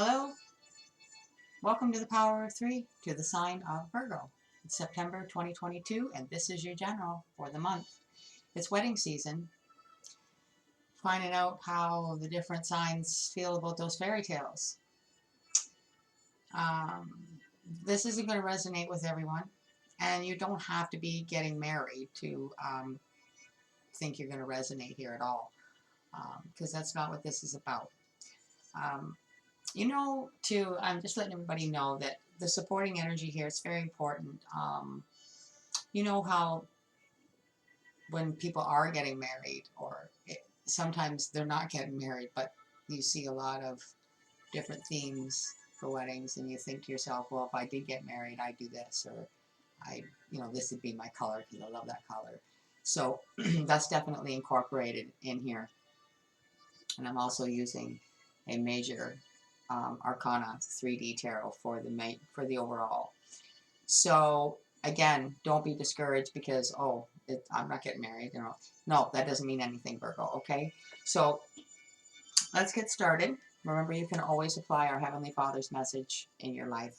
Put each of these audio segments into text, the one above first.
Hello, welcome to the Power of Three, to the sign of Virgo. It's September 2022, and this is your general for the month. It's wedding season. Finding out how the different signs feel about those fairy tales. Um, this isn't going to resonate with everyone, and you don't have to be getting married to think you're going to resonate here at all, because that's not what this is about. Um, I'm just letting everybody know that the supporting energy here is very important. You know how when people are getting married, or sometimes they're not getting married, but you see a lot of different themes for weddings, and you think to yourself, well, if I did get married, I'd do this, or this would be my color because I love that color. So that's definitely incorporated in here. And I'm also using a major Arcana 3D tarot for the overall. So again, don't be discouraged because I'm not getting married. No, that doesn't mean anything, Virgo. Okay, so let's get started. Remember, you can always apply our Heavenly Father's message in your life.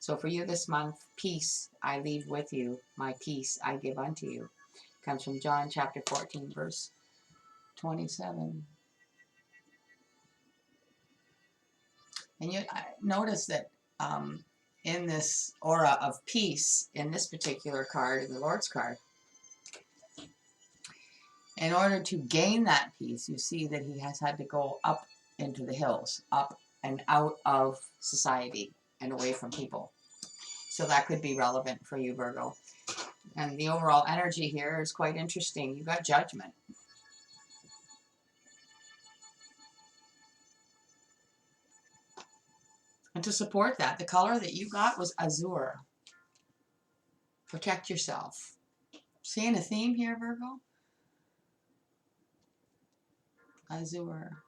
So for you this month, peace I leave with you, my peace I give unto you. Comes from John chapter 14, verse 27. And you notice that in this aura of peace, in this particular card, in the Lord's card, in order to gain that peace, you see that he has had to go up into the hills, up and out of society and away from people. So that could be relevant for you, Virgo. And the overall energy here is quite interesting. You've got judgment. And to support that, the color that you got was azure. Protect yourself. Seeing a theme here, Virgo? Azure.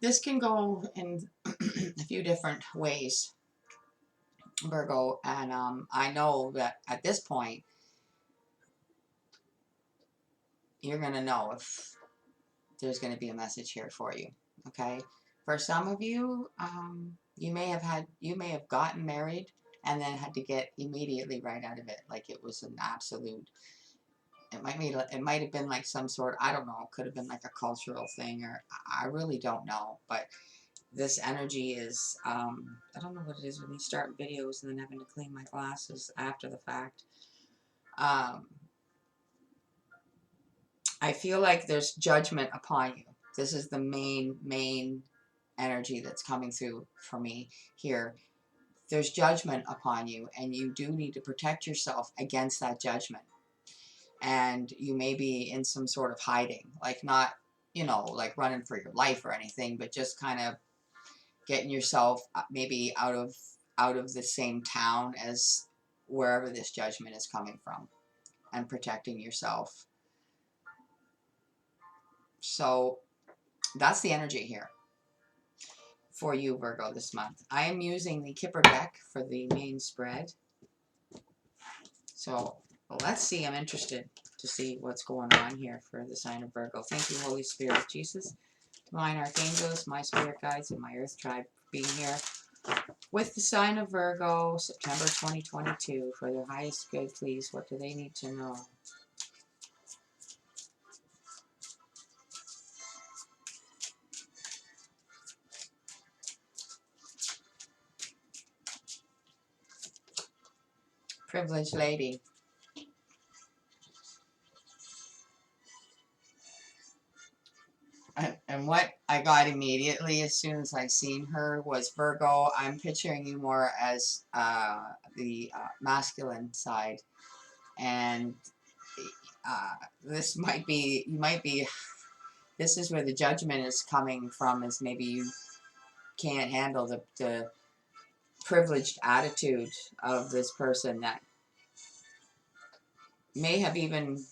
This can go in a few different ways, Virgo, and I know that at this point you're going to know if there's going to be a message here for you. Okay, for some of you, you may have gotten married and then had to get immediately right out of it, like it was an absolute. It might have been like some sort, I don't know, it could have been like a cultural thing, or I really don't know, but this energy is, I don't know what it is when you start videos and then having to clean my glasses after the fact. I feel like there's judgment upon you. This is the main energy that's coming through for me here. There's judgment upon you, and you do need to protect yourself against that judgment. And you may be in some sort of hiding, like not, like running for your life or anything, but just kind of getting yourself maybe out of the same town as wherever this judgment is coming from, and protecting yourself. So that's the energy here for you, Virgo, this month. I am using the Kipper deck for the main spread. So let's see. I'm interested to see what's going on here for the sign of Virgo. Thank you, Holy Spirit, Jesus, divine archangels, my spirit guides, and my earth tribe for being here with the sign of Virgo, September 2022. For their highest good, please, what do they need to know? Privileged lady. And what I got immediately as soon as I seen her was, Virgo, I'm picturing you more as the masculine side. And this is where the judgment is coming from, is maybe you can't handle the privileged attitude of this person that may have even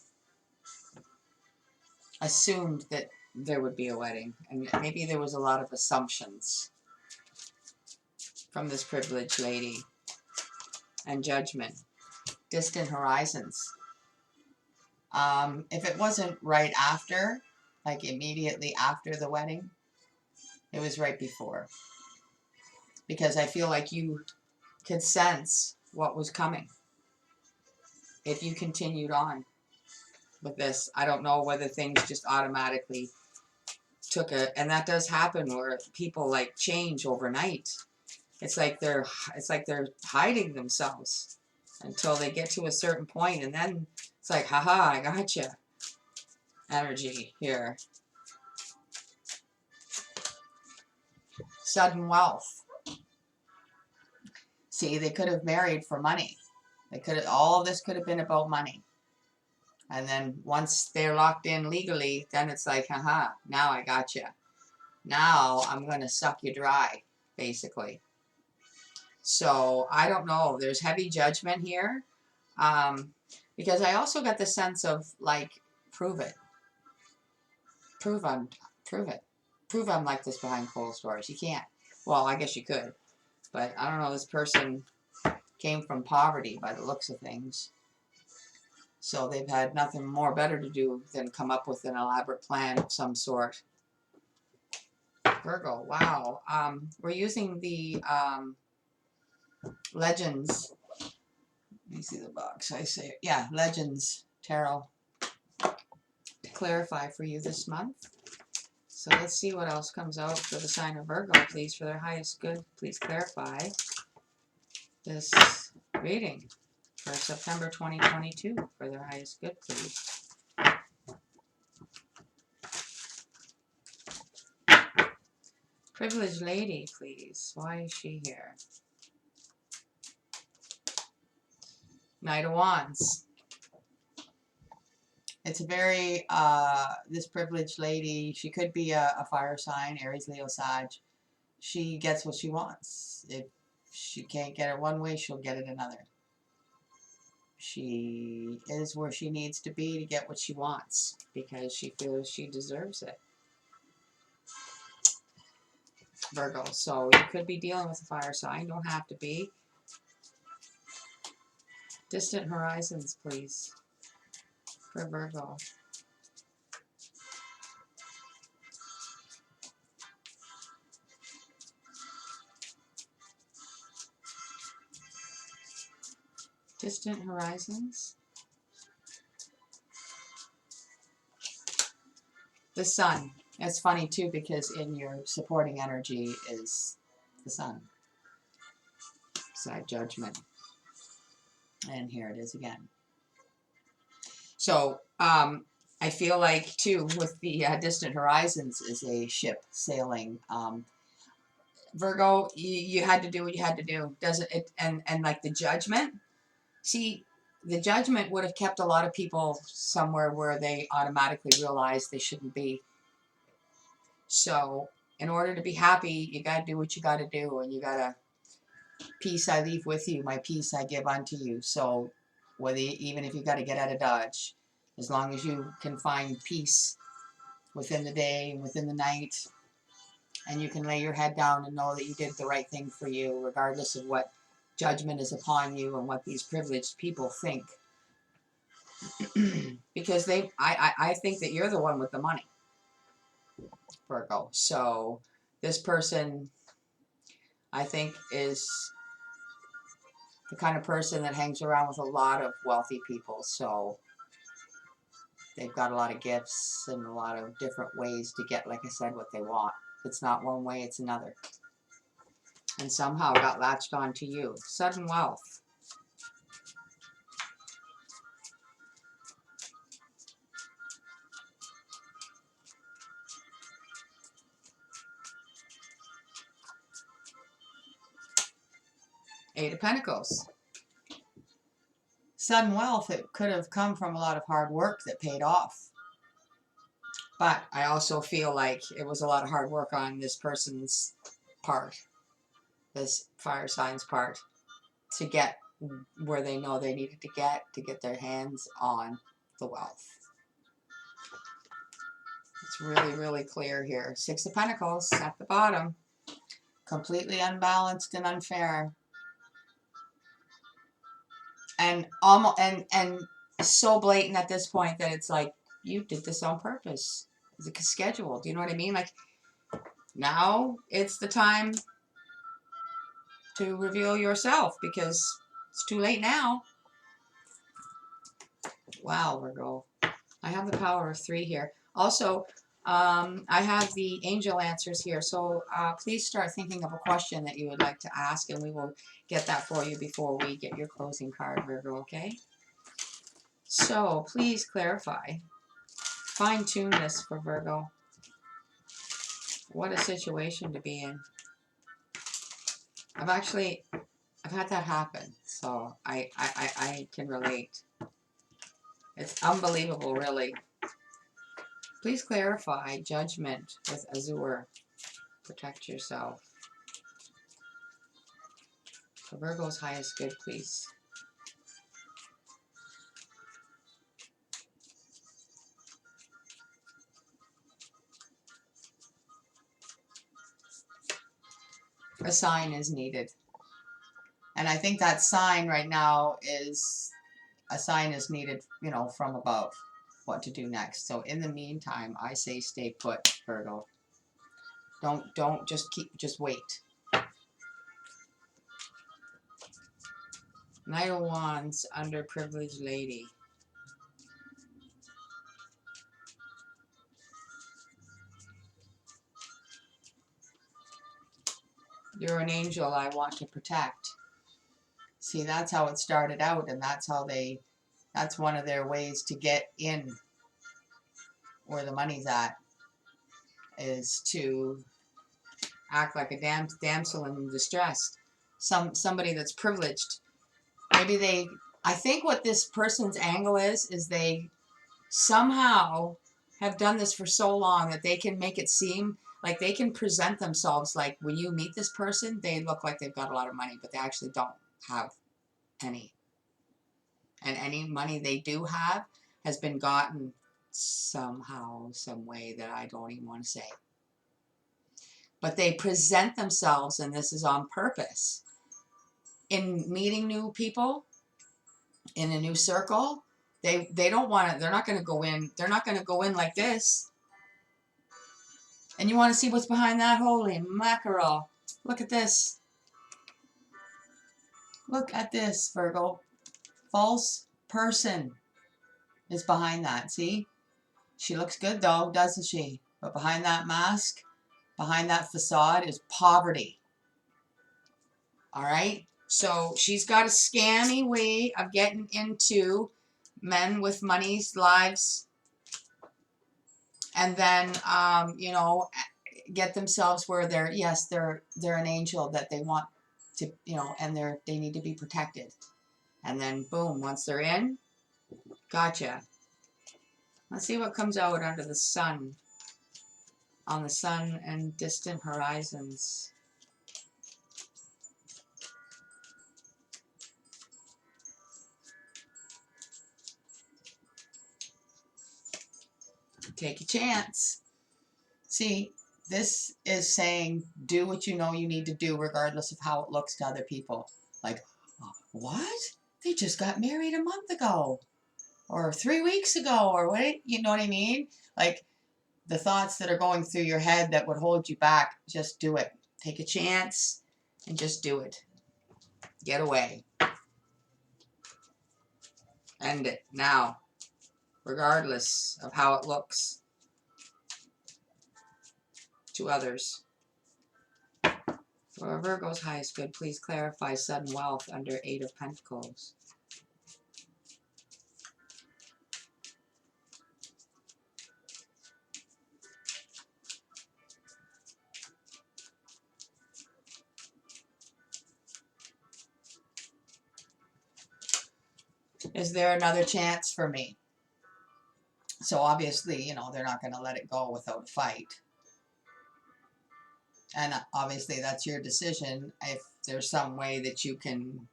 assumed that there would be a wedding, and maybe there was a lot of assumptions from this privileged lady. And judgment, distant horizons. If it wasn't right after, like immediately after the wedding. It was right before. Because I feel like you could sense what was coming if you continued on with this. I don't know whether things just automatically took a, and that does happen where people like change overnight. It's like they're hiding themselves until they get to a certain point, and then it's like, haha, I gotcha. Energy here. Sudden wealth. See, they could have married for money. They could have, all of this could have been about money. And then once they're locked in legally, then it's like, haha, now I gotcha. Now I'm going to suck you dry, basically. So I don't know. There's heavy judgment here. Because I also got the sense of like, prove it. Prove it. Prove I'm like this behind closed doors. You can't. Well, I guess you could. But I don't know. This person came from poverty by the looks of things. So they've had nothing more better to do than come up with an elaborate plan of some sort. Virgo, wow. We're using the Legends. Let me see the box. I say, yeah, Legends Tarot to clarify for you this month. So let's see what else comes out for the sign of Virgo, please, for their highest good. Please clarify this reading for September 2022 for their highest good, please. Privileged lady, please. Why is she here? Knight of Wands. It's a very, this privileged lady, she could be a fire sign, Aries, Leo, Sag. She gets what she wants. If she can't get it one way, she'll get it another. She is where she needs to be to get what she wants because she feels she deserves it. Virgo, so you could be dealing with a fire sign, don't have to be. Distant horizons, please, for Virgo. Distant horizons. The sun. It's funny too because in your supporting energy is the sun. Side judgment. And here it is again. So I feel like too with the distant horizons is a ship sailing. Virgo, you had to do what you had to do. Doesn't it? And like the judgment. See, the judgment would have kept a lot of people somewhere where they automatically realize they shouldn't be. So in order to be happy, you got to do what you got to do, and you got to, peace I leave with you, my peace I give unto you. So whether even if you got to get out of Dodge, as long as you can find peace within the day, within the night, and you can lay your head down and know that you did the right thing for you, regardless of what judgment is upon you and what these privileged people think. Because I think that you're the one with the money, Virgo. So this person, I think, is the kind of person that hangs around with a lot of wealthy people. So they've got a lot of gifts and a lot of different ways to get, like I said, what they want. If it's not one way, it's another. And somehow got latched on to you. Sudden wealth. Eight of Pentacles. Sudden wealth, it could have come from a lot of hard work that paid off. But I also feel like it was a lot of hard work on this person's part, this fire sign's part, to get where they know they needed to get their hands on the wealth. It's really, really clear here. Six of Pentacles at the bottom. Completely unbalanced and unfair. And almost and so blatant at this point that it's like, you did this on purpose. scheduled. You know what I mean? Like, now it's the time to reveal yourself, because it's too late now. Wow, Virgo. I have the power of 3 here. Also, I have the angel answers here. So please start thinking of a question that you would like to ask, and we will get that for you before we get your closing card, Virgo, okay? So please clarify. Fine-tune this for Virgo. What a situation to be in. I've had that happen, so I can relate. It's unbelievable, really. Please clarify judgment with Azure. Protect yourself. For Virgo's highest good, please. A sign is needed. And I think that sign right now is, a sign is needed, you know, from above, what to do next. So in the meantime, I say stay put, Virgo. Don't just wait. Knight of Wands, underprivileged lady. You're an angel I want to protect. See, that's how it started out, and that's how that's one of their ways to get in where the money's at, is to act like a damsel in distress. Somebody that's privileged. Maybe I think what this person's angle is they somehow have done this for so long that they can make it seem like they can present themselves like, when you meet this person, they look like they've got a lot of money, but they actually don't have any. And any money they do have has been gotten somehow, some way that I don't even want to say. But they present themselves, and this is on purpose, in meeting new people, in a new circle. They don't want to, they're not going to go in, like this. And you want to see what's behind that? Holy mackerel. Look at this. Look at this, Virgo. False person is behind that. See? She looks good though, doesn't she? But behind that mask, behind that facade, is poverty. All right? So she's got a scammy way of getting into men with money's lives, and then you know, get themselves where they're an angel that they want to, you know, and they need to be protected. And then boom, once they're in, gotcha. Let's see what comes out under the sun, on the sun and distant horizons. Take a chance. See, this is saying do what you know you need to do regardless of how it looks to other people. Like, what? They just got married a month ago, or 3 weeks ago, or what? You know what I mean? Like, the thoughts that are going through your head that would hold you back, just do it. Take a chance and just do it. Get away. End it now, regardless of how it looks to others. For Virgo's highest good, please clarify sudden wealth under 8 of Pentacles. Is there another chance for me? So obviously, you know, they're not going to let it go without a fight. And obviously that's your decision. If there's some way that you can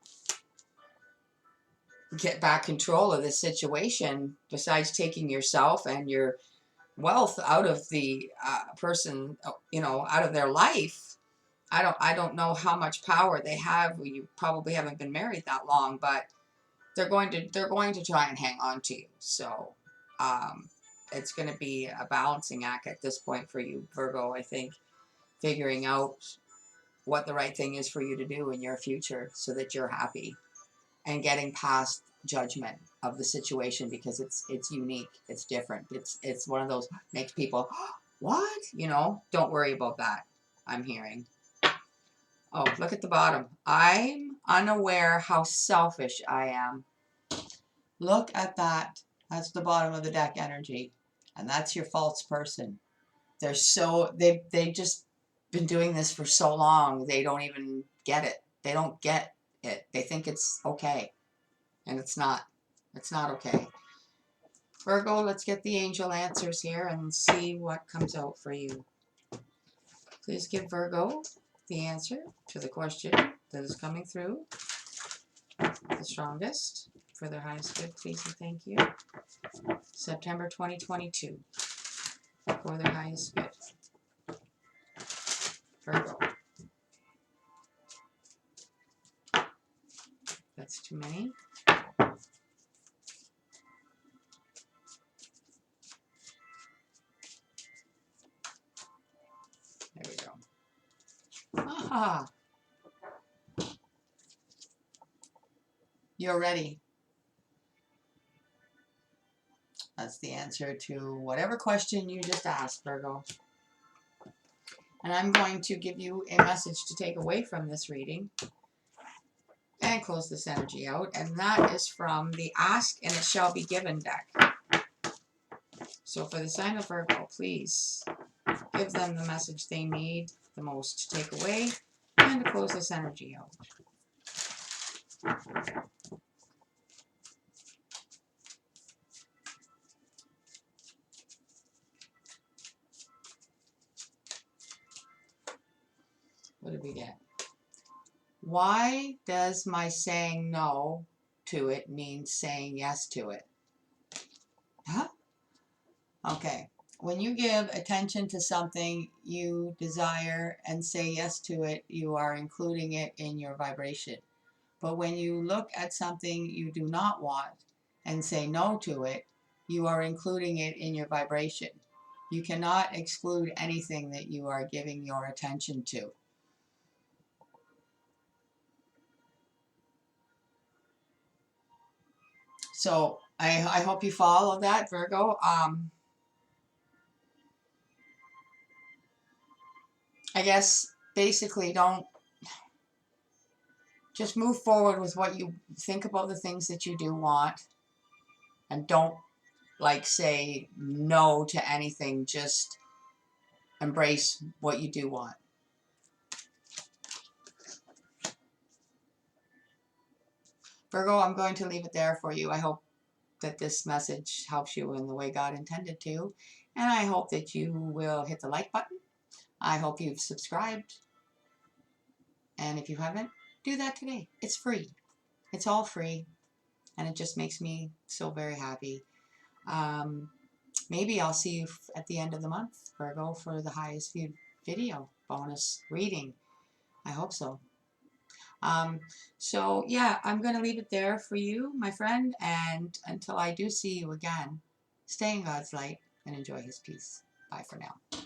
get back control of this situation, besides taking yourself and your wealth out of the person, you know, out of their life. I don't know how much power they have. You probably haven't been married that long, but they're going to try and hang on to you. So it's going to be a balancing act at this point for you, Virgo, I think. Figuring out what the right thing is for you to do in your future so that you're happy, and getting past judgment of the situation, because it's unique, it's different, it's one of those makes people what, you know. Don't worry about that. I'm hearing, oh, look at the bottom. I'm unaware how selfish I am. Look at that. That's the bottom of the deck energy, and that's your false person. They're so they just been doing this for so long, they don't even get it. They don't get it. They think it's okay, and it's not. It's not okay. Virgo, let's get the angel answers here and see what comes out for you. Please give Virgo the answer to the question that is coming through. The strongest for their highest good, please and thank you. September 2022 for their highest good. Virgo. That's too many. There we go. Aha! You're ready. That's the answer to whatever question you just asked, Virgo. And I'm going to give you a message to take away from this reading and close this energy out. And that is from the Ask and It Shall Be Given deck. So for the sign of Virgo, please give them the message they need the most to take away and to close this energy out. What did we get? Why does my saying no to it mean saying yes to it? Huh? Okay. When you give attention to something you desire and say yes to it, you are including it in your vibration. But when you look at something you do not want and say no to it, you are including it in your vibration. You cannot exclude anything that you are giving your attention to. So I hope you follow that, Virgo. I guess basically don't just move forward with what you think about the things that you do want, and don't like say no to anything. Just embrace what you do want. Virgo, I'm going to leave it there for you. I hope that this message helps you in the way God intended to, and I hope that you will hit the like button. I hope you've subscribed, and if you haven't, do that today. It's free. It's all free, and it just makes me so very happy. Maybe I'll see you at the end of the month, Virgo, for the highest viewed video bonus reading. I hope so. So yeah, I'm going to leave it there for you, my friend, and until I do see you again, stay in God's light and enjoy His peace. Bye for now.